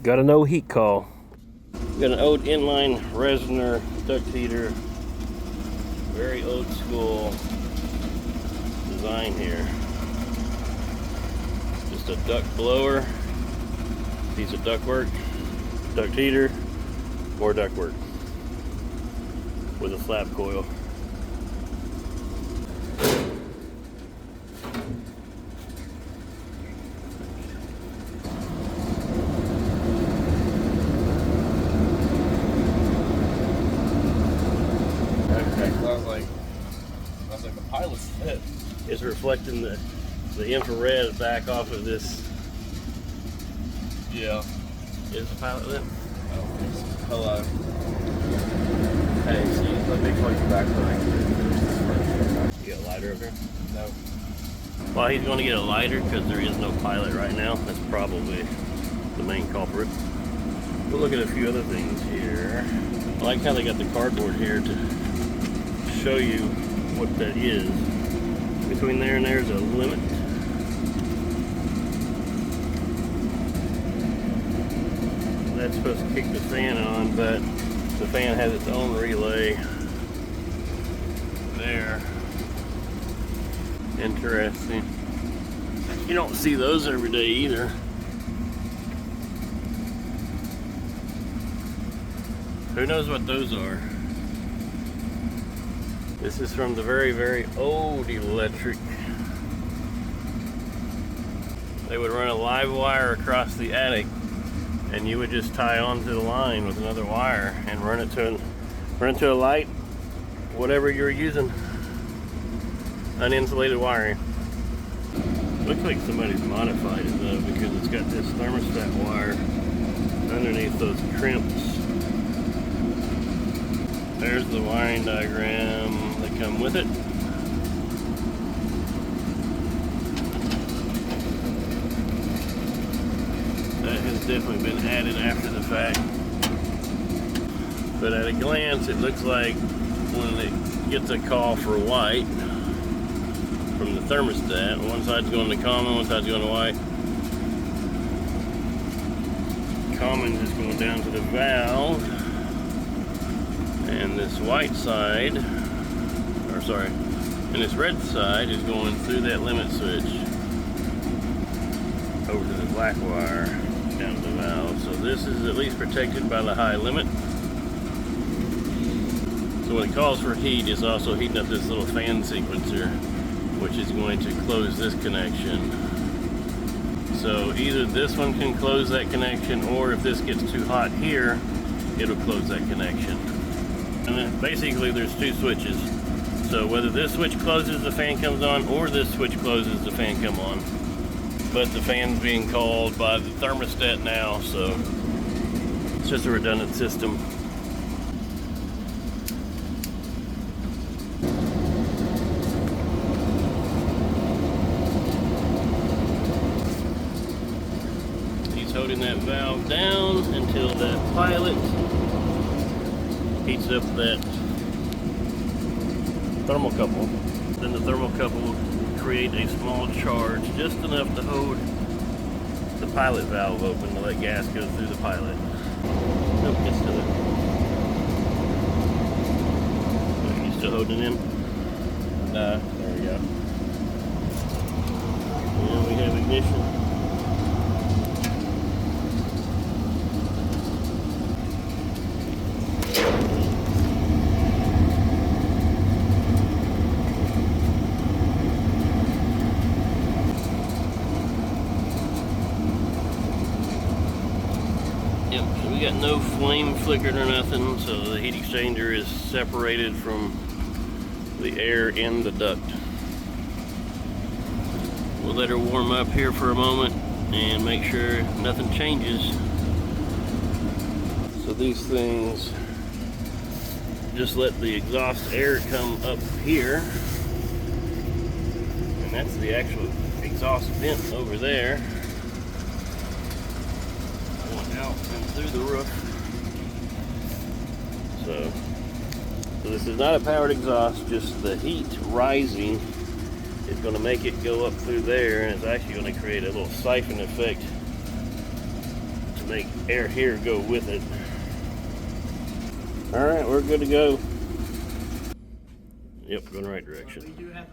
Got a no heat call. Got an old inline Reznor duct heater. Very old school design here. Just a duct blower, piece of ductwork, duct heater, more ductwork with a slap coil. I was like, the pilot's fit. It's reflecting the infrared back off of this. Yeah. Is the pilot lit? Hello. Hey, see, let me plug you back line. You got a lighter up here? No. Well, he's going to get a lighter because there is no pilot right now. That's probably the main culprit. We'll look at a few other things here. I like how they got the cardboard here to show you what that is. Between there and there's a limit. That's supposed to kick the fan on, but the fan has its own relay there. Interesting. You don't see those every day either. Who knows what those are? This is from the very, very old electric. They would run a live wire across the attic, and you would just tie onto the line with another wire and run it to a light, whatever you're using. Uninsulated wiring. Looks like somebody's modified it though, because it's got this thermostat wire underneath those crimps. There's the wiring diagram that come with it. That has definitely been added after the fact. But at a glance, it looks like when it gets a call for white from the thermostat, one side's going to common, one side's going to white. Common is going down to the valve. And this white side, and this red side is going through that limit switch over to the black wire down to the valve. So this is at least protected by the high limit. So when it calls for heat, it's also heating up this little fan sequencer, which is going to close this connection. So either this one can close that connection, or if this gets too hot here, it'll close that connection. And then basically there's two switches. So whether this switch closes, the fan comes on, or this switch closes, the fan comes on. But the fan's being called by the thermostat now, so it's just a redundant system. He's holding that valve down until that pilot heats up that thermocouple. Then the thermocouple will create a small charge, just enough to hold the pilot valve open to let gas go through the pilot. Nope, it's still there. Are you still holding it in? Nah, there we go. And we have ignition. Yep, so we got no flame flickered or nothing, so the heat exchanger is separated from the air in the duct. We'll let her warm up here for a moment and make sure nothing changes. So these things just let the exhaust air come up here, and that's the actual exhaust vent over there. Out and through the roof. So this is not a powered exhaust, just the heat rising is going to make it go up through there, and it's actually going to create a little siphon effect to make air here go with it. All right, we're good to go. Yep, going the right direction.